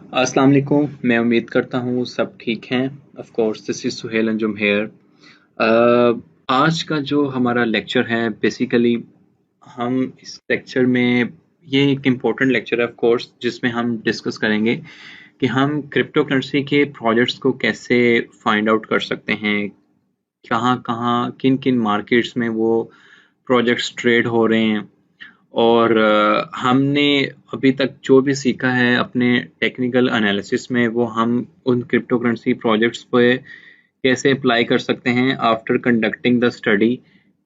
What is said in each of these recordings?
अस्सलाम वालेकुम। मैं उम्मीद करता हूँ सब ठीक हैं। Of course this is Suhail Anjum here. आज का जो हमारा लेक्चर है बेसिकली हम इस लेक्चर में ये एक इम्पोर्टेंट लेक्चर है ऑफ कोर्स, जिसमें हम डिस्कस करेंगे कि हम क्रिप्टो करेंसी के प्रोजेक्ट्स को कैसे फाइंड आउट कर सकते हैं, कहाँ-कहाँ किन-किन मार्केट्स में वो प्रोजेक्ट्स ट्रेड हो रहे हैं। और हमने अभी तक जो भी सीखा है अपने टेक्निकल एनालिसिस में, वो हम उन क्रिप्टो करेंसी प्रोजेक्ट्स पे कैसे अप्लाई कर सकते हैं आफ्टर कंडक्टिंग द स्टडी।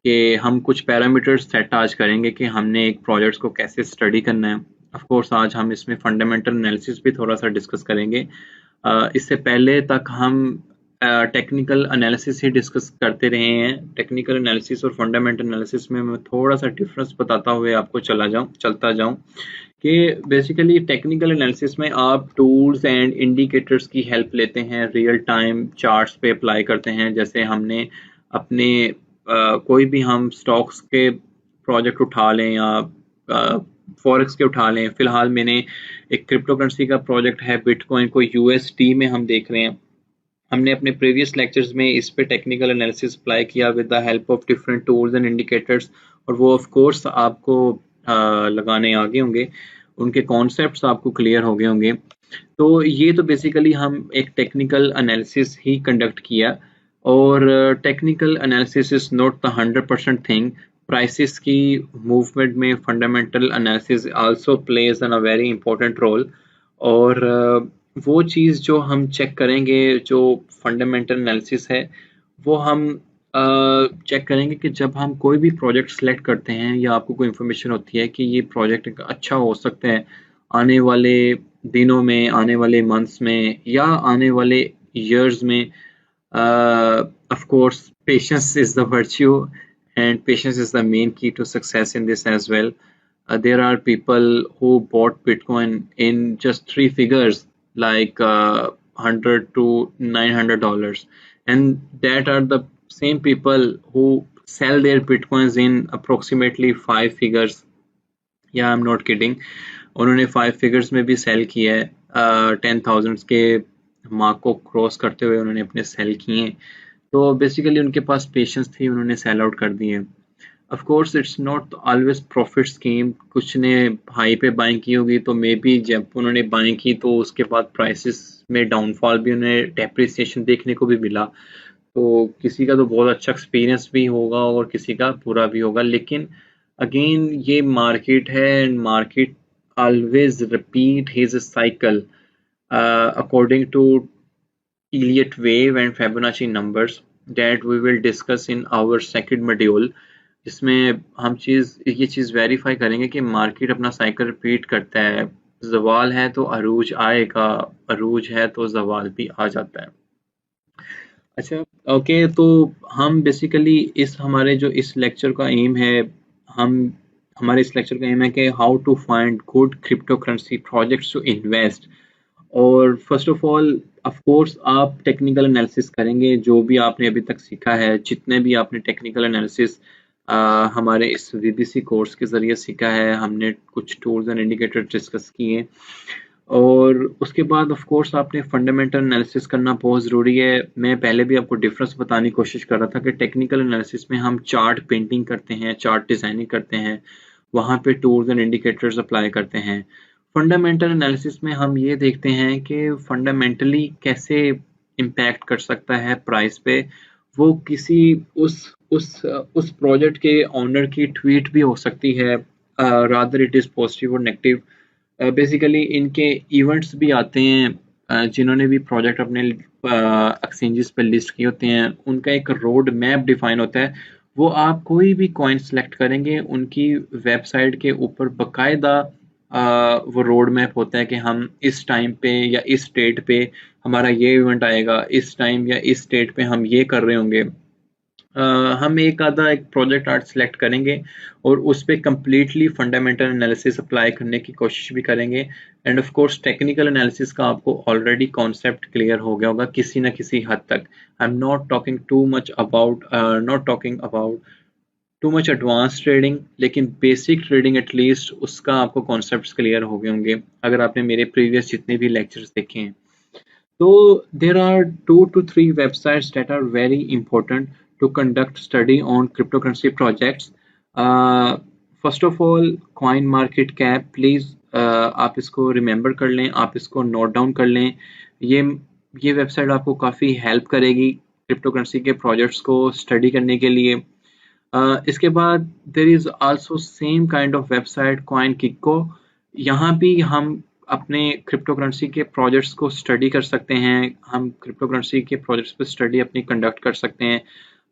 कि हम कुछ पैरामीटर्स सेट आज करेंगे कि हमने एक प्रोजेक्ट्स को कैसे स्टडी करना है। ऑफ कोर्स आज हम इसमें फंडामेंटल एनालिसिस भी थोड़ा सा डिस्कस करेंगे। इससे पहले तक हम टेक्निकल एनालिसिस ही डिस्कस करते रहे हैं। टेक्निकल एनालिसिस और फंडामेंटल एनालिसिस में मैं थोड़ा सा डिफरेंस बताता हुए आपको चलता जाऊं कि बेसिकली टेक्निकल एनालिसिस में आप टूल्स एंड इंडिकेटर्स की हेल्प लेते हैं, रियल टाइम चार्ट्स पे अप्लाई करते हैं। जैसे हमने अपने कोई भी हम स्टॉक्स के प्रोजेक्ट उठा लें या फॉरेक्स के उठा लें। फिलहाल मैंने एक क्रिप्टो करेंसी का प्रोजेक्ट है बिटकॉइन को यूएसटी में हम देख रहे हैं। हमने अपने प्रीवियस लेक्चर्स में इस पे टेक्निकल एनालिसिस अप्लाई किया with the help of different tools and indicators, और वो ऑफ कोर्स आपको लगाने आ गए होंगे, उनके कॉन्सेप्ट्स आपको क्लियर हो गए होंगे। तो ये तो बेसिकली हम एक टेक्निकल एनालिसिस ही कंडक्ट किया। और technical analysis is not the 100% thing. Prices की मूवमेंट में fundamental analysis also plays an a very important role. और वो चीज़ जो हम चेक करेंगे, जो फंडामेंटल एनालिसिस है, वो हम चेक करेंगे कि जब हम कोई भी प्रोजेक्ट सेलेक्ट करते हैं या आपको कोई इन्फॉर्मेशन होती है कि ये प्रोजेक्ट अच्छा हो सकता है आने वाले दिनों में, आने वाले मंथ्स में या आने वाले ईयर्स में। Of course, patience is the virtue, and patience is the main key to success in this as well. There are people who bought Bitcoin in just three figures, like $100 to $900, and that are the same people who sell their Bitcoins in approximately five figures. Yeah, I'm not kidding. उन्होंने 5 figures में भी cell किया है। 10,000 के mark को cross करते हुए उन्होंने अपने सेल किए। तो बेसिकली उनके पास पेशेंस थी, उन्होंने सेल आउट कर दिए। Of course it's not always profit scheme. कुछ ने हाई पे बाइंग की होगी, तो मे बी जब उन्होंने बाइंग की तो उसके बाद प्राइसेस में डाउनफॉल भी, उन्हें डेप्रिसिएशन देखने को भी मिला। तो किसी का तो बहुत अच्छा एक्सपीरियंस भी होगा और किसी का बुरा भी होगा। लेकिन अगेन ये मार्केट है, and market always repeat his cycle according to Elliott wave and Fibonacci numbers that we will discuss in our second module, जिसमें हम ये चीज़ वेरीफाई करेंगे कि मार्केट अपना साइकिल रिपीट करता है। ज़वाल है तो अरूज आएगा, अरूज है तो ज़वाल भी आ जाता है। अच्छा, ओके, तो हम बेसिकली इस हमारे जो इस लेक्चर का एम है, हम हमारे इस लेक्चर का एम है कि how to find good crypto currency projects to invest. और first of all of course आप टेक्निकल एनालिसिस करेंगे, जो भी आपने अभी तक सीखा है, जितने भी आपने टेक्निकल एनालिसिस हमारे इस वीबीसी कोर्स के ज़रिए सीखा है, हमने कुछ टूल्स एंड इंडिकेटर डिस्कस किए। और उसके बाद ऑफ कोर्स आपने फंडामेंटल एनालिसिस करना बहुत ज़रूरी है। मैं पहले भी आपको डिफरेंस बताने की कोशिश कर रहा था कि टेक्निकल एनालिसिस में हम चार्ट पेंटिंग करते हैं, चार्ट डिज़ाइनिंग करते हैं, वहाँ पे टूल्स एंड इंडिकेटर्स अप्लाई करते हैं। फंडामेंटल एनालिसिस में हम ये देखते हैं कि फंडामेंटली कैसे इम्पैक्ट कर सकता है प्राइस पे। वो किसी उस प्रोजेक्ट के ओनर की ट्वीट भी हो सकती है, रादर इट इज़ पॉजिटिव और नेगेटिव। बेसिकली इनके इवेंट्स भी आते हैं। जिन्होंने भी प्रोजेक्ट अपने एक्सचेंजेस पर लिस्ट किए होते हैं, उनका एक रोड मैप डिफाइन होता है। वो आप कोई भी कॉइन सेलेक्ट करेंगे, उनकी वेबसाइट के ऊपर बकायदा वो रोड मैप होता है कि हम इस टाइम पे या इस डेट पे हमारा ये इवेंट आएगा, इस टाइम या इस डेट पे हम ये कर रहे होंगे। हम एक आधा एक प्रोजेक्ट आर्ट सेलेक्ट करेंगे और उस पर कम्प्लीटली फंडामेंटल एनालिसिस अप्लाई करने की कोशिश भी करेंगे। And of course technical analysis का आपको ऑलरेडी कॉन्सेप्ट क्लियर हो गया होगा किसी न किसी हद तक। I am not talking too much about too much advance trading, लेकिन बेसिक ट्रेडिंग एटलीस्ट उसका आपको कॉन्सेप्ट्स क्लियर हो गए होंगे अगर आपने मेरे प्रीवियस जितने भी लेक्चर्स देखे हैं। तो there are 2 to 3 websites that are very important to conduct study on cryptocurrency projects. First of all, coin market cap, please आप इसको रिमेंबर कर लें, आप इसको नोट डाउन कर लें। ये वेबसाइट आपको काफ़ी हेल्प करेगी क्रिप्टो करेंसी के प्रोजेक्ट्स को स्टडी करने के लिए। इसके बाद there is also same kind of website CoinGecko. यहाँ भी हम अपने क्रिप्टो करेंसी के प्रोजेक्ट्स को स्टडी कर सकते हैं, हम क्रिप्टो करेंसी के प्रोजेक्ट्स पे स्टडी अपनी कंडक्ट कर सकते हैं।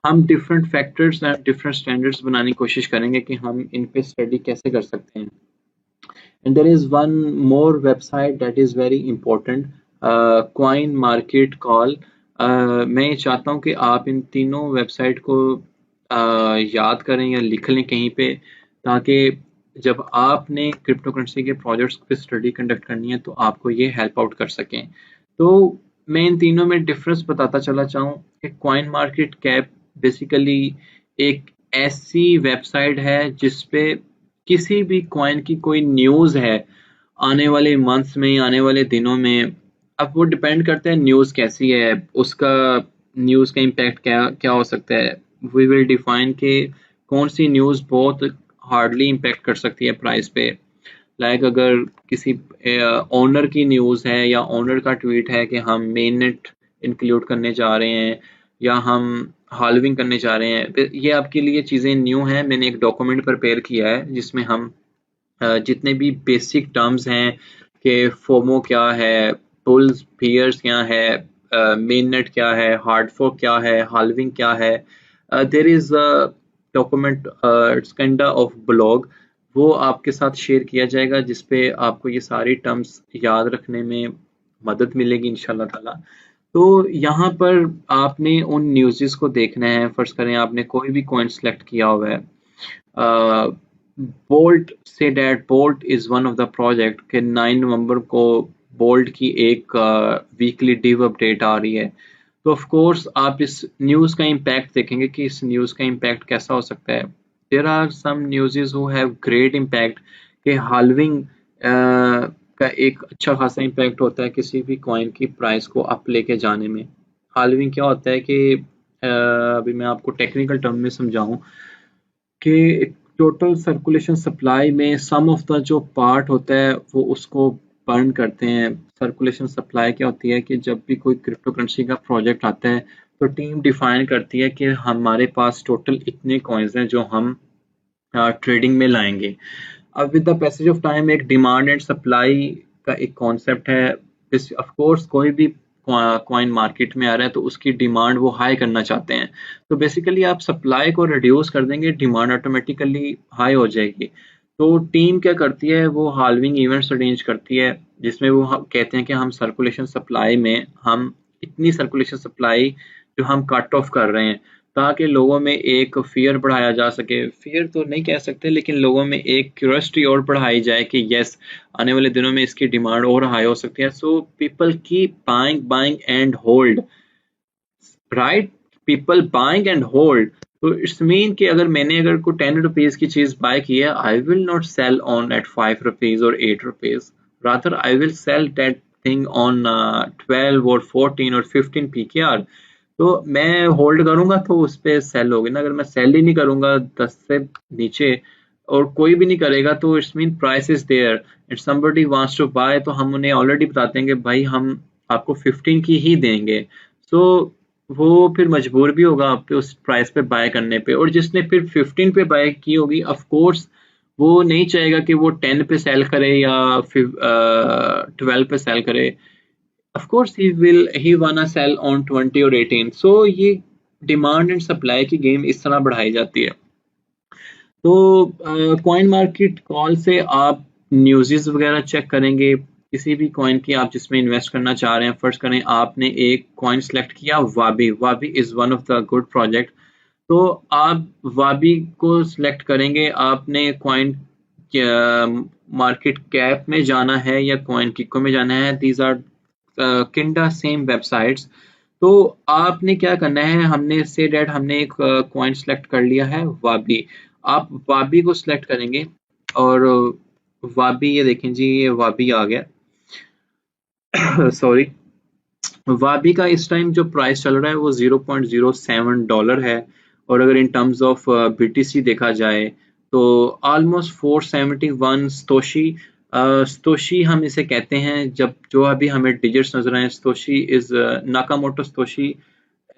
हम different factors and different standards बनाने की कोशिश करेंगे कि हम इन पे स्टडी कैसे कर सकते हैं। And there is one more website that is very important, Coin Market Cal. मैं ये चाहता हूँ कि आप इन तीनों वेबसाइट को याद करें या लिख लें कहीं पे, ताकि जब आपने क्रिप्टो करेंसी के प्रोजेक्ट्स पे स्टडी कंडक्ट करनी है तो आपको ये हेल्प आउट कर सकें। तो मैं इन तीनों में डिफरेंस बताता चला चाहूँ कि कॉइन मार्केट कैप बेसिकली एक ऐसी वेबसाइट है जिसपे किसी भी कॉइन की कोई न्यूज़ है आने वाले मंथ्स में, आने वाले दिनों में, अब वो डिपेंड करता है न्यूज़ कैसी है, उसका न्यूज़ का इम्पैक्ट क्या क्या हो सकता है। वी विल डिफाइन कि कौन सी न्यूज़ बहुत हार्डली इम्पैक्ट कर सकती है प्राइस पे। लाइक अगर किसी ओनर की न्यूज़ है या ओनर का ट्वीट है कि हम मेन नेट इंक्लूड करने जा रहे हैं या हम हाल्विंग करने जा रहे हैं, ये आपके लिए चीज़ें न्यू हैं। मैंने एक डॉक्यूमेंट प्रिपेयर किया है जिसमें हम जितने भी बेसिक टर्म्स हैं कि फोमो क्या है, बुल्स बियर्स क्या है, मेन नेट क्या है, हार्ड फोर्क क्या है, हाल्विंग क्या है, there is a document, it's kind of blog, वो आपके साथ शेयर किया जाएगा जिसपे आपको ये सारी टर्म्स याद रखने में मदद मिलेगी इंशाल्लाह ताला। तो यहाँ पर आपने उन न्यूज़ को देखना है। फर्स्ट करें आपने कोई भी कॉइन सेलेक्ट किया हुआ है, bolt say that bolt is one of the project के 9 नवंबर को बोल्ट की एक वीकली डिव अपडेट आ रही है। तो ऑफ कोर्स आप इस न्यूज़ का इम्पैक्ट देखेंगे कि इस न्यूज़ का इम्पैक्ट कैसा हो सकता है। There are some newses who have great impact कि हाल्विंग का एक अच्छा खासा इम्पैक्ट होता है किसी भी कॉइन की प्राइस को अप लेके जाने में। हाल्विंग क्या होता है कि अभी मैं आपको टेक्निकल टर्म में समझाऊं कि टोटल सर्कुलेशन सप्लाई में सम ऑफ द जो पार्ट होता है वो उसको बर्न करते हैं। सर्कुलेशन सप्लाई क्या होती है कि जब भी कोई क्रिप्टो करेंसी का प्रोजेक्ट आता है तो टीम डिफाइन करती है कि हमारे पास टोटल इतने कॉइन्स हैं जो हम ट्रेडिंग में लाएंगे। अब with the passage of time एक डिमांड एंड सप्लाई का एक कॉन्सेप्ट है। ऑफ कोर्स कोई भी कॉइन मार्केट में आ रहा है तो उसकी डिमांड वो हाई करना चाहते हैं, तो बेसिकली आप सप्लाई को रिड्यूस कर देंगे, डिमांड ऑटोमेटिकली हाई हो जाएगी। तो टीम क्या करती है, वो हाल्विंग इवेंट्स अरेंज करती है जिसमें वो कहते हैं कि हम सर्कुलेशन सप्लाई में हम इतनी सर्कुलेशन सप्लाई जो हम कट ऑफ कर रहे हैं ताकि लोगों में एक फियर बढ़ाया जा सके। फियर तो नहीं कह सकते लेकिन लोगों में एक क्यूरियोसिटी और बढ़ाई जाए कि यस आने वाले दिनों में इसकी डिमांड और हाई हो सकती है। So people keep buying and hold, right, people buying and hold. तो इट्स मीन कि अगर कोई 10 रुपीज की चीज बाय की है, I will not sell on at 5 rupees और 8 rupees, rather I will sell that thing on 12 और 14 और 15 PKR। तो मैं होल्ड करूंगा तो उस पर सेल होगी ना। अगर मैं सेल ही नहीं करूंगा 10 से नीचे और कोई भी नहीं करेगा तो it's mean price is there and somebody wants to buy, तो हम उन्हें ऑलरेडी बताते हैं कि भाई हम आपको 15 की ही देंगे। सो वो फिर मजबूर भी होगा आप पे उस प्राइस पे बाय करने पे, और जिसने फिर 15 पे बाय की होगी ऑफ कोर्स वो नहीं चाहेगा कि वो 10 पे सेल करे या फिर 12 पे सेल करे। of course he wanna sell on 20 और 18। so ये डिमांड एंड सप्लाई की गेम इस तरह बढ़ाई जाती है। तो कॉइन मार्केट कॉल से आप न्यूज़ वगैरह चेक करेंगे किसी भी कॉइन की आप जिसमें इन्वेस्ट करना चाह रहे हैं। फर्स्ट करें आपने एक कॉइन सेलेक्ट किया, Wabi. Wabi is one of the good project. तो आप वाबी को सिलेक्ट करेंगे। आपने कॉइन मार्केट कैप में जाना है या कॉइन किको में जाना है, these are kinda same websites. तो आपने क्या करना है, हमने से डेट हमने एक कॉइन सेलेक्ट कर लिया है वाबी। आप वाबी को सिलेक्ट करेंगे और वाबी, ये देखें जी, ये वाबी आ गया सॉरी। वाबी का इस टाइम जो प्राइस चल रहा है वो $0.07 है, और अगर इन टर्म्स ऑफ बीटीसी देखा जाए तो ऑलमोस्ट 471 स्तोशी। स्तोशी हम इसे कहते हैं, जब जो अभी हमें डिजिट्स नजर आए, Satoshi is Nakamoto Satoshi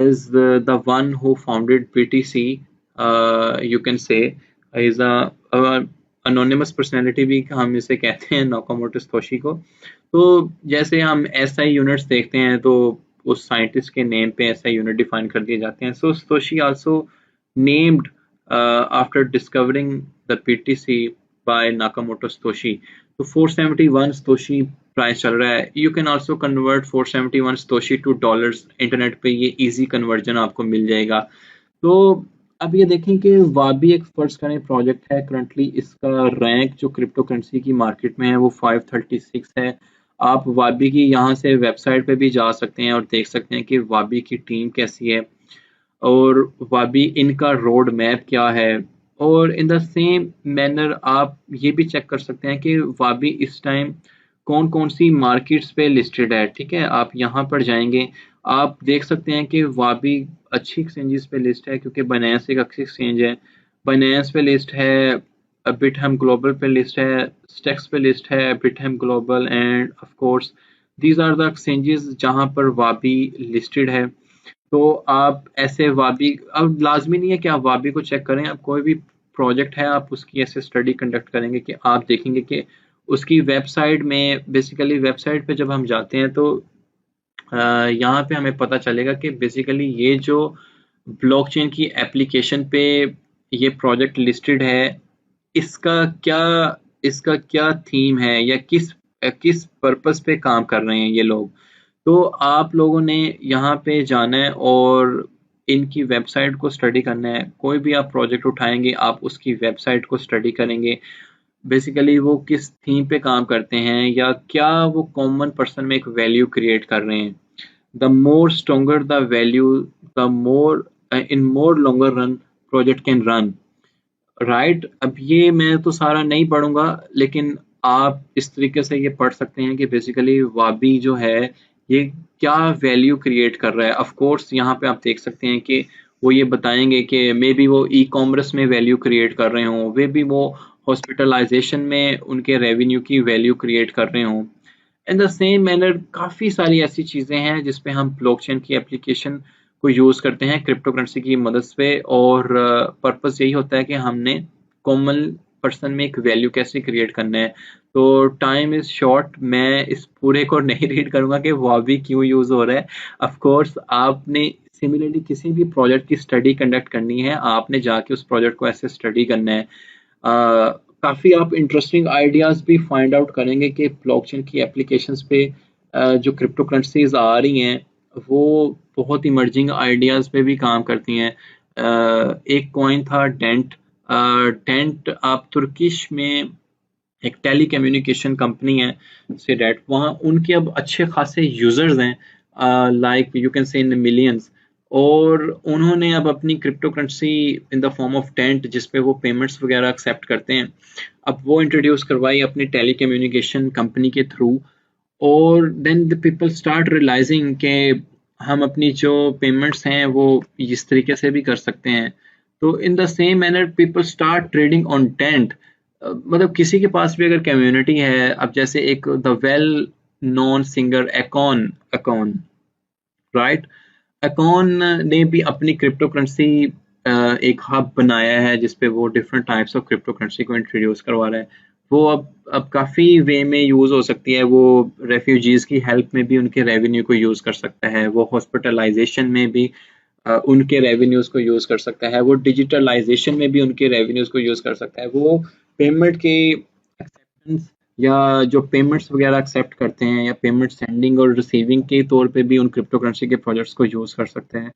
is the one who founded BTC. You can say is a anonymous personality भी हम इसे कहते हैं, नाकामोटो सातोशी को। तो जैसे हम एसआई यूनिट्स देखते हैं तो उस साइंटिस्ट के नेम पे एसआई यूनिट डिफाइन कर दिए जाते हैं। So Satoshi also named after discovering the BTC by Nakamoto Satoshi. तो 471 सातोशी प्राइस चल रहा है। You can also convert 471 Satoshi to dollars, internet पे ये इजी कन्वर्जन आपको मिल जाएगा। तो अब ये देखें कि वाबी एक फर्स्ट करें प्रोजेक्ट है, करंटली इसका रैंक जो क्रिप्टो करेंसी की मार्केट में है वो 536 है। आप वाबी की यहाँ से वेबसाइट पे भी जा सकते हैं और देख सकते हैं कि वाबी की टीम कैसी है और वाबी इनका रोड मैप क्या है। और इन द सेम मैनर आप ये भी चेक कर सकते हैं कि वाबी इस टाइम कौन कौन सी मार्केट्स पे लिस्टेड है। ठीक है, आप यहाँ पर जाएंगे, आप देख सकते हैं कि वाबी अच्छी एक्सचेंजेस पे लिस्ट है, क्योंकि बाइनेंस एक अच्छी एक्सचेंज है। बाइनेंस पे लिस्ट है, बिटहम ग्लोबल पे लिस्ट है, स्टेक्स पे लिस्ट है, Bithumb global, and of course these are the exchanges जहाँ पर वाबी लिस्टेड है। तो आप ऐसे वाबी, अब लाजमी नहीं है कि आप वाबी को चेक करें, आप कोई भी प्रोजेक्ट है आप उसकी ऐसे स्टडी कंडक्ट करेंगे कि आप देखेंगे कि उसकी वेबसाइट में, बेसिकली वेबसाइट पे जब हम जाते हैं तो यहाँ पे हमें पता चलेगा कि बेसिकली ये जो ब्लॉकचेन की एप्लीकेशन पे ये प्रोजेक्ट लिस्टेड है, इसका क्या इसका क्या थीम है या किस किस पर्पस पे काम कर रहे हैं ये लोग। तो आप लोगों ने यहाँ पे जाना है और इनकी वेबसाइट को स्टडी करना है। कोई भी आप प्रोजेक्ट उठाएंगे आप उसकी वेबसाइट को स्टडी करेंगे, बेसिकली वो किस थीम पे काम करते हैं या क्या वो कॉमन पर्सन में एक वैल्यू क्रिएट कर रहे हैं। The more stronger the value, the more in more longer run project can run, right. अब ये मैं तो सारा नहीं पढ़ूंगा, लेकिन आप इस तरीके से ये पढ़ सकते हैं कि बेसिकली वाबी जो है ये क्या वैल्यू क्रिएट कर रहा है। ऑफ कोर्स यहाँ पे आप देख सकते हैं कि वो ये बताएंगे कि मे बी वो ई कॉमर्स में वैल्यू क्रिएट कर रहे हों, वे भी वो हॉस्पिटलाइजेशन में उनके रेवेन्यू की वैल्यू क्रिएट कर रहे हों। इन द सेम मैनर काफ़ी सारी ऐसी चीज़ें हैं जिसपे हम ब्लॉकचेन की एप्लीकेशन को यूज़ करते हैं क्रिप्टो करेंसी की मदद से, और पर्पस यही होता है कि हमने कॉमन पर्सन में एक वैल्यू कैसे क्रिएट करना है। तो टाइम इज़ शॉर्ट, मैं इस पूरे को नहीं रीड करूँगा कि वाबी क्यों यूज़ हो रहा है। ऑफ कोर्स आपने सिमिलरली किसी भी प्रोजेक्ट की स्टडी कंडक्ट करनी है, आपने जाके उस प्रोजेक्ट को ऐसे स्टडी करना है। काफ़ी आप इंटरेस्टिंग आइडियाज़ भी फाइंड आउट करेंगे कि ब्लॉकचेन की एप्लीकेशंस पे जो क्रिप्टो करेंसीज आ रही हैं वो बहुत इमर्जिंग आइडियाज़ पे भी काम करती हैं। एक कॉइन था डेंट। डेंट आप तुर्किश में एक टेली कम्युनिकेशन कंपनी है से डेट, वहाँ उनके अब अच्छे खासे यूजर्स हैं, like you can say in millions. और उन्होंने अब अपनी crypto currency in the form of tent, जिसपे वो पेमेंट्स वगैरह एक्सेप्ट करते हैं, अब वो इंट्रोड्यूस करवाई अपनी टेली कम्युनिकेशन कंपनी के थ्रू। और then the people start realising कि हम अपनी जो पेमेंट्स हैं वो इस तरीके से भी कर सकते हैं। तो in the same manner people start trading on tent. मतलब किसी के पास भी अगर कम्युनिटी है, अब जैसे एक the well known singer Akon, Akon, right, Akon ने भी अपनी क्रिप्टो करेंसी एक हब बनाया है जिसपे वो different types of crypto currency को इंट्रोड्यूस करवा रहा है। वो अब काफ़ी वे में यूज़ हो सकती है। वो रेफ्यूजीज़ की हेल्प में भी उनके रेवेन्यू को यूज़ कर सकता है, वो हॉस्पिटलाइजेशन में भी उनके रेवेन्यूज़ को यूज़ कर सकता है, वो डिजिटलाइजेशन में भी उनके रेवेन्यूज़ को यूज़ कर सकता है, वो पेमेंट के एक्सेप्टेंस या जो पेमेंट्स वगैरह एक्सेप्ट करते हैं या पेमेंट सेंडिंग और रिसीविंग के तौर पे भी उन क्रिप्टो करेंसी के प्रोजेक्ट्स को यूज़ कर सकते हैं।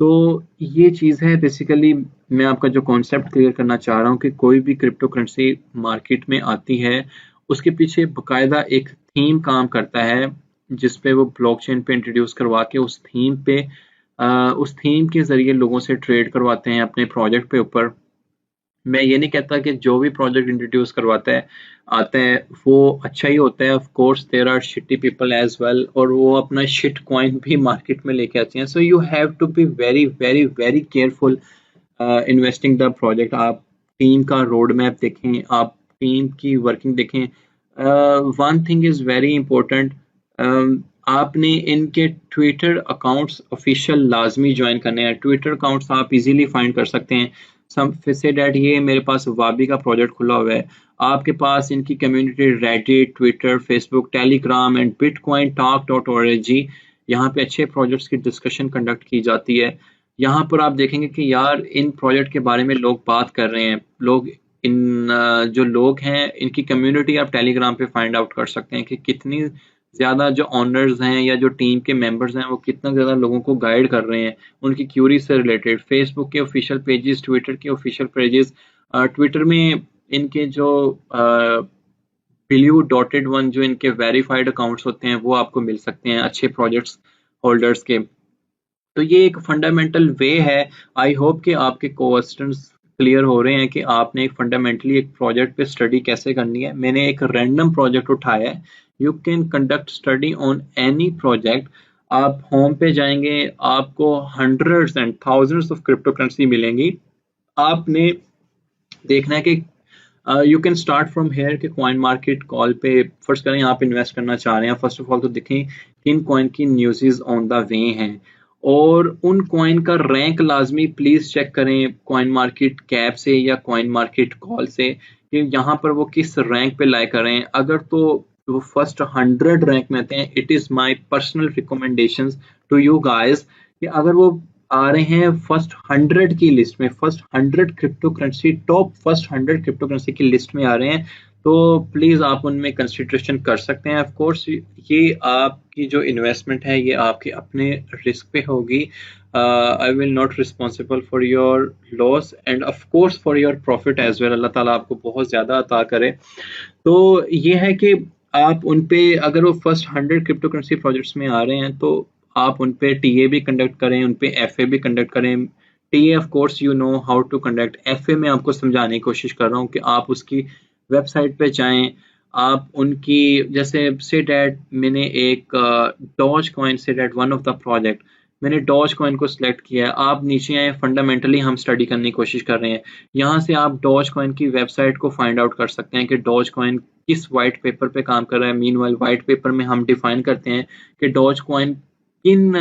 तो ये चीज़ है बेसिकली, मैं आपका जो कॉन्सेप्ट क्लियर करना चाह रहा हूँ कि कोई भी क्रिप्टो करेंसी मार्केट में आती है उसके पीछे बाकायदा एक थीम काम करता है, जिस पे वो ब्लॉकचेन पे इंट्रोड्यूस करवा के उस थीम के ज़रिए लोगों से ट्रेड करवाते हैं अपने प्रोजेक्ट पे ऊपर। मैं ये नहीं कहता कि जो भी प्रोजेक्ट इंट्रोड्यूस करवाता है आता है वो अच्छा ही होता है। Of course there are shitty people as well, और वो अपना शिट कॉइन भी मार्केट में लेके आते हैं। So you have to be very very very careful investing the project. आप टीम का रोड मैप देखें, आप टीम की वर्किंग देखें। One thing is very important, आपने इनके ट्विटर अकाउंट्स ऑफिशियल लाजमी ज्वाइन करने हैं। ट्विटर अकाउंट्स आप इजीली फाइंड कर सकते हैं। सम से डैट ये मेरे पास वाबी का प्रोजेक्ट खुला हुआ है, आपके पास इनकी community Reddit, Twitter, Facebook, Telegram and bitcoin talk dot org, यहाँ पे अच्छे प्रोजेक्ट्स की डिस्कशन कंडक्ट की जाती है। यहाँ पर आप देखेंगे कि यार इन प्रोजेक्ट के बारे में लोग बात कर रहे हैं। जो लोग हैं इनकी कम्युनिटी आप टेलीग्राम पे फाइंड आउट कर सकते हैं कि कितनी ज़्यादा जो ऑनर्स हैं या जो टीम के मेंबर्स हैं वो कितना ज़्यादा लोगों को गाइड कर रहे हैं उनकी क्यूरी से रिलेटेड। फेसबुक के ऑफिशियल पेजेस, ट्विटर के ऑफिशियल पेजेस, ट्विटर में इनके जो ब्लू डॉटेड वन जो इनके वेरीफाइड अकाउंट्स होते हैं वो आपको मिल सकते हैं अच्छे प्रोजेक्ट्स होल्डर्स के। तो ये एक फंडामेंटल वे है। आई होप कि आपके क्वेश्चंस क्लियर हो रहे हैं कि आपने एक फंडामेंटली एक प्रोजेक्ट पे स्टडी कैसे करनी है। मैंने एक रैंडम प्रोजेक्ट उठाया है। You can conduct study on any project. आप होम पे जाएंगे, आपको hundreds and thousands of crypto currency मिलेंगी। आपने देखना है कि you can start from here कि कॉइन मार्केट कॉल पे फर्स्ट करें आप इन्वेस्ट करना चाह रहे हैं। फर्स्ट ऑफ ऑल तो देखें किन कॉइन की न्यूज़ ऑन द वे हैं, और उन कॉइन का रैंक लाजमी प्लीज चेक करें कॉइन मार्केट कैप से या कॉइन मार्केट कॉल से कि यहाँ पर वो किस रैंक पे लाए कर रहे हैं। अगर तो वो फर्स्ट 100 रैंक में आते हैं, it is my personal recommendations to you guys कि अगर वो आ रहे हैं फर्स्ट 100 की लिस्ट में, first 100 crypto currency, top first 100 crypto currency की लिस्ट में आ रहे हैं, तो प्लीज आप उनमें कंसिडरेशन कर सकते हैं। ऑफ कोर्स ये आपकी जो इन्वेस्टमेंट है ये आपके अपने रिस्क पे होगी। I will not responsible for your loss and of course for your profit as well. अल्लाह ताला आपको बहुत ज्यादा अता करे। तो ये है कि आप उन पे अगर वो फर्स्ट 100 क्रिप्टो करेंसी प्रोजेक्ट्स में आ रहे हैं तो आप उन पे टीए भी कंडक्ट करें, उन पे एफए भी कंडक्ट करें। TA of course you know how to conduct, FA में आपको समझाने की कोशिश कर रहा हूँ कि आप उसकी वेबसाइट पे जाएं। आप उनकी जैसे से डैट मैंने एक Dogecoin say that one of the project, मैंने डॉज कॉइन को सिलेक्ट किया है। आप नीचे आए, फंडामेंटली हम स्टडी करने की कोशिश कर रहे हैं। यहाँ से आप डॉज कॉइन की वेबसाइट को फाइंड आउट कर सकते हैं कि डॉज कॉइन किस वाइट पेपर पे काम कर रहा है। मीनवाइल वाइट पेपर में हम डिफाइन करते हैं कि डॉज कॉइन किन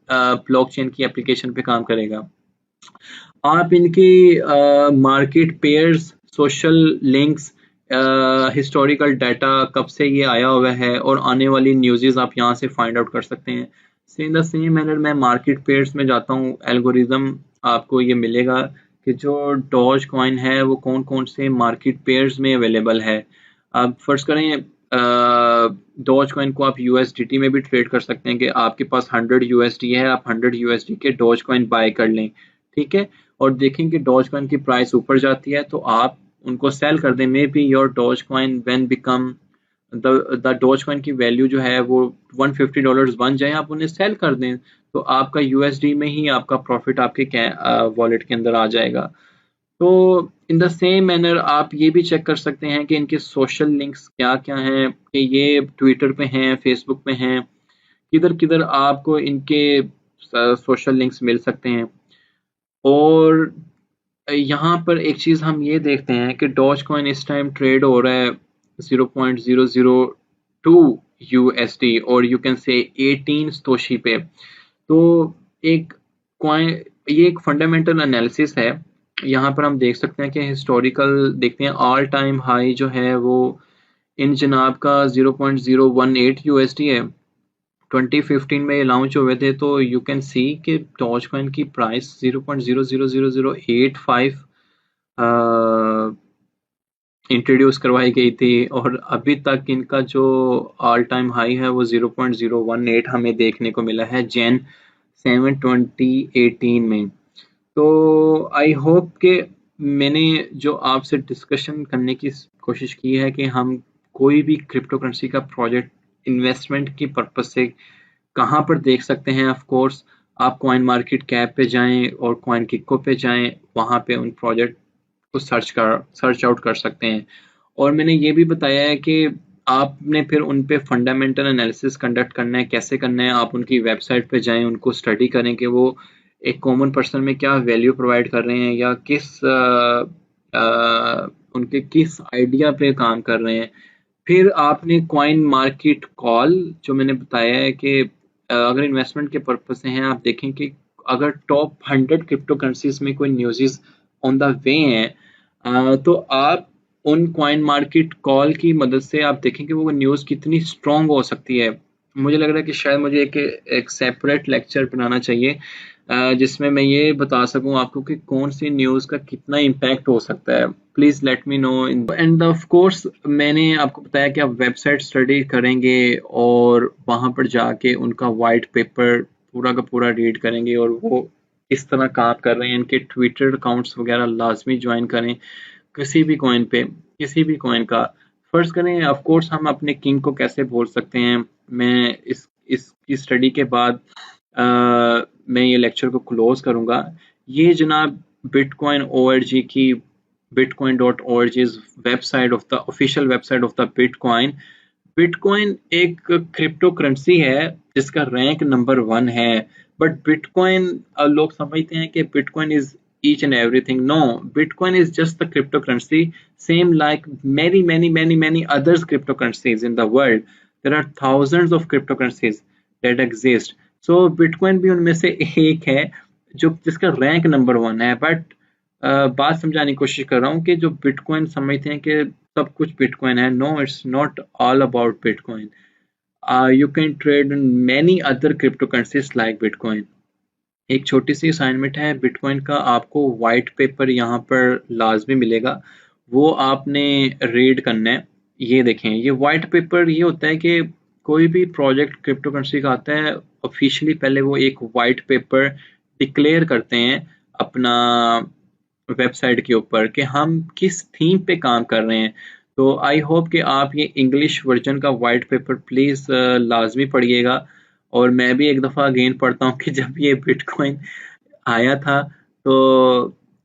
ब्लॉकचेन की एप्लीकेशन पे काम करेगा। आप इनकी market pairs, social links, historical data, कब से ये आया हुआ है और आने वाली न्यूज़ आप यहाँ से फाइंड आउट कर सकते हैं। इन द सेम मैनर मैं मार्केट पेयर्स में जाता हूँ, एल्गोरिदम आपको ये मिलेगा कि जो डॉज कॉइन है वो कौन कौन से मार्केट पेयर्स में अवेलेबल है। आप फर्ज करें डॉज कॉइन को आप यूएसडीटी में भी ट्रेड कर सकते हैं कि आपके पास 100 यूएसडी है, आप 100 यूएसडी के डॉज कॉइन बाय कर लें, ठीक है। और देखें कि डॉज कॉइन की प्राइस ऊपर जाती है तो आप उनको सेल कर दें। Maybe your Dogecoin when become the Dogecoin की वैल्यू जो है वो $150 बन जाए, आप उन्हें सेल कर दें तो आपका यूएसडी में ही आपका प्रॉफिट आपके वॉलेट के अंदर आ जाएगा। तो इन द सेम मैनर आप ये भी चेक कर सकते हैं कि इनके सोशल लिंक्स क्या क्या हैं, कि ये ट्विटर पे हैं, फेसबुक पे हैं, किधर किधर आपको इनके सोशल लिंक्स मिल सकते हैं। और यहाँ पर एक चीज़ हम ये देखते हैं कि डॉज कॉइन इस टाइम ट्रेड हो रहा है 0.002 यूएसडी और यू कैन से 18 स्तोशी पे। तो एक कॉइन, ये एक फंडामेंटल एनालिसिस है। यहाँ पर हम देख सकते हैं कि हिस्टोरिकल देखते हैं, ऑल टाइम हाई जो है वो इन जनाब का 0.018 यूएसडी है। 2015 में ये लॉन्च हुए थे तो यू कैन सी कि डॉज कॉइन की प्राइस 0.00085 इंट्रोड्यूस करवाई गई थी और अभी तक इनका जो ऑल टाइम हाई है वो 0.018 हमें देखने को मिला है जैन 7 2018 में। तो आई होप कि मैंने जो आपसे डिस्कशन करने की कोशिश की है कि हम कोई भी क्रिप्टो करेंसी का प्रोजेक्ट इन्वेस्टमेंट की पर्पज से कहाँ पर देख सकते हैं? ऑफ कोर्स आप कॉइन मार्केट कैप पे जाएं और कॉइन किको पे जाएं, वहां पे उन प्रोजेक्ट को सर्च आउट कर सकते हैं। और मैंने ये भी बताया है कि आपने फिर उन पे फंडामेंटल एनालिसिस कंडक्ट करना है। कैसे करना है? आप उनकी वेबसाइट पे जाएं, उनको स्टडी करें कि वो एक कॉमन पर्सन में क्या वैल्यू प्रोवाइड कर रहे हैं, या उनके किस आइडिया पे काम कर रहे हैं। फिर आपने कॉइन मार्केट कॉल, जो मैंने बताया है कि अगर इन्वेस्टमेंट के पर्पज से हैं, आप देखें कि अगर टॉप 100 क्रिप्टो करेंसीज में कोई न्यूज़ ऑन द वे हैं, तो आप उन कॉइन मार्केट कॉल की मदद से आप देखें कि वो न्यूज़ कितनी स्ट्रॉन्ग हो सकती है। मुझे लग रहा है कि शायद मुझे एक सेपरेट लेक्चर बनाना चाहिए जिसमें मैं ये बता सकूं आपको कि कौन सी न्यूज़ का कितना इम्पैक्ट हो सकता है। Please let me know in and of course मैंने आपको बताया कि आप वेबसाइट स्टडी करेंगे और वहां पर जाके उनका वाइट पेपर पूरा का पूरा रीड करेंगे और वो किस तरह काम कर रहे हैं। इनके ट्विटर अकाउंट्स वगैरह लाजमी ज्वाइन करें किसी भी कॉइन पे, किसी भी कॉइन का। फर्स्ट करें ऑफ कोर्स हम अपने किंग को कैसे बोल सकते हैं। मैं इसकी स्टडी के बाद मैं ये लेक्चर को क्लोज करूंगा। ये जनाब बिटकॉइन ओआरजी की bitcoin.org website of the official website of the bitcoin. Bitcoin एक क्रिप्टो करेंसी है जिसका रैंक नंबर 1 है। बट बिटकॉइन लोग समझते हैं कि bitcoin is each and everything. No, Bitcoin is just the cryptocurrency, same like many others cryptocurrencies in the world. There are thousands of cryptocurrencies that exist. So Bitcoin भी उनमें से एक है जो जिसका रैंक नंबर 1 है। बट बात समझाने की कोशिश कर रहा हूँ कि जो बिटकॉइन समझते हैं कि सब कुछ बिटकॉइन है। No, it's not all about Bitcoin. You can trade in many other cryptocurrencies like Bitcoin. एक छोटी सी असाइनमेंट है बिटकॉइन का, आपको वाइट पेपर यहाँ पर लाजमी मिलेगा, वो आपने रीड करना है। ये देखें, ये वाइट पेपर ये होता है कि कोई भी प्रोजेक्ट क्रिप्टो करेंसी का आता है ऑफिशियली पहले वो एक वाइट पेपर डिक्लेयर करते हैं अपना वेबसाइट के ऊपर कि हम किस थीम पे काम कर रहे हैं। तो आई होप कि आप ये इंग्लिश वर्जन का वाइट पेपर प्लीज़ लाजमी पढ़िएगा। और मैं भी एक दफ़ा अगेन पढ़ता हूँ कि जब ये बिटकॉइन आया था तो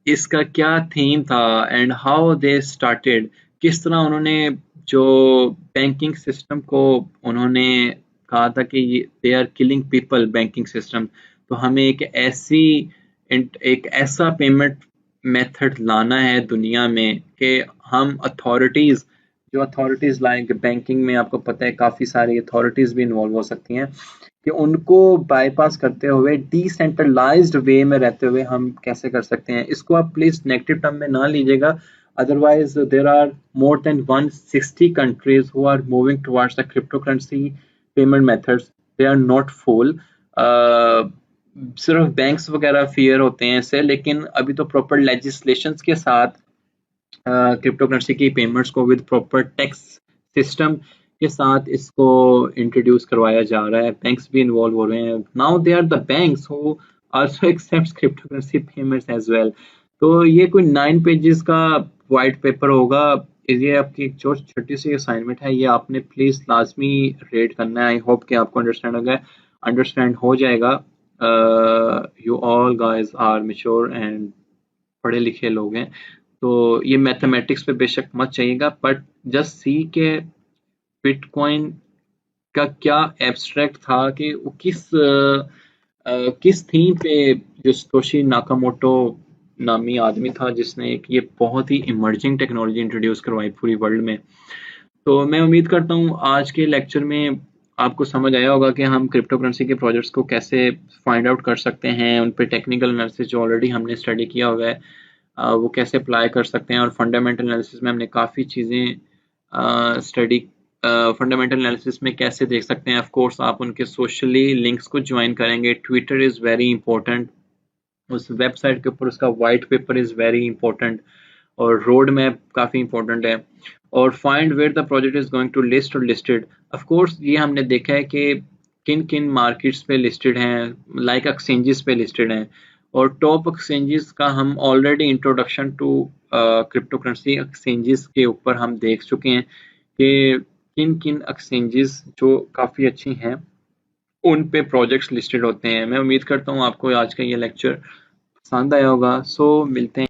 इसका क्या थीम था एंड हाउ दे स्टार्टेड, किस तरह उन्होंने जो बैंकिंग सिस्टम को उन्होंने कहा था कि they are killing people banking system. तो हमें एक ऐसा पेमेंट मेथड लाना है दुनिया में कि हम अथॉरिटीज लाइक बैंकिंग में आपको पता है काफ़ी सारी अथॉरिटीज़ भी इन्वॉल्व हो सकती हैं, कि उनको बाईपास करते हुए डिसेंट्रलाइज्ड वे में रहते हुए हम कैसे कर सकते हैं। इसको आप प्लीज नेगेटिव टर्म में ना लीजिएगा, otherwise there are more than 160 countries who are moving towards the crypto currency payment methods. They are not full, सिर्फ बैंक्स वगैरह फियर होते हैं इससे, लेकिन अभी तो प्रॉपर लेजिस्लेशन के साथ क्रिप्टो करेंसी की पेमेंट्स को विद प्रॉपर टैक्स सिस्टम के साथ इसको इंट्रोड्यूस करवाया जा रहा है। बैंक्स भी इन्वॉल्व हो रहे हैं। Now they are the banks who also accepts crypto currency payments as well. तो ये कोई 9 पेजेस का वाइट पेपर होगा। ये आपकी जो छोटी सी असाइनमेंट है ये आपने प्लीज लाजमी रीड करना है। आई होप कि आपको अंडरस्टैंड हो जाएगा। You all guys are mature and पढ़े लिखे लोग हैं, तो ये मैथमेटिक्स पे बेशक मत चाहिएगा, बट जस्ट सी के बिटकॉइन का क्या एब्स्ट्रैक्ट था कि वो किस थीम पे जो सतोशी नाकामोटो नामी आदमी था जिसने एक ये बहुत ही इमर्जिंग टेक्नोलॉजी इंट्रोड्यूस करवाई पूरी वर्ल्ड में। तो मैं उम्मीद करता हूँ आज के लेक्चर में आपको समझ आया होगा कि हम क्रिप्टो करेंसी के प्रोजेक्ट्स को कैसे फाइंड आउट कर सकते हैं, उन पे टेक्निकल एनालिसिस जो ऑलरेडी हमने स्टडी किया हुआ है वो कैसे अप्लाई कर सकते हैं। और फंडामेंटल एनालिसिस में हमने काफ़ी चीज़ें स्टडी फंडामेंटल एनालिसिस में कैसे देख सकते हैं। ऑफ कोर्स आप उनके सोशली लिंक्स को ज्वाइन करेंगे। ट्विटर इज़ वेरी इंपॉर्टेंट, उस वेबसाइट के ऊपर उसका white paper is very important, और रोड मैप काफ़ी इंपॉर्टेंट है। और find where the project is going to list और लिस्टेड। ऑफ कोर्स ये हमने देखा है कि किन किन मार्केट्स पे लिस्टेड हैं, लाइक एक्सचेंजेस पे लिस्टेड हैं। और टॉप एक्सचेंजेस का हम already introduction to crypto currency exchanges के ऊपर हम देख चुके हैं कि किन किन एक्सचेंजेस जो काफ़ी अच्छी हैं उन पे प्रोजेक्ट्स लिस्टेड होते हैं। मैं उम्मीद करता हूँ आपको आज का ये लेक्चर पसंद आया होगा। सो मिलते हैं।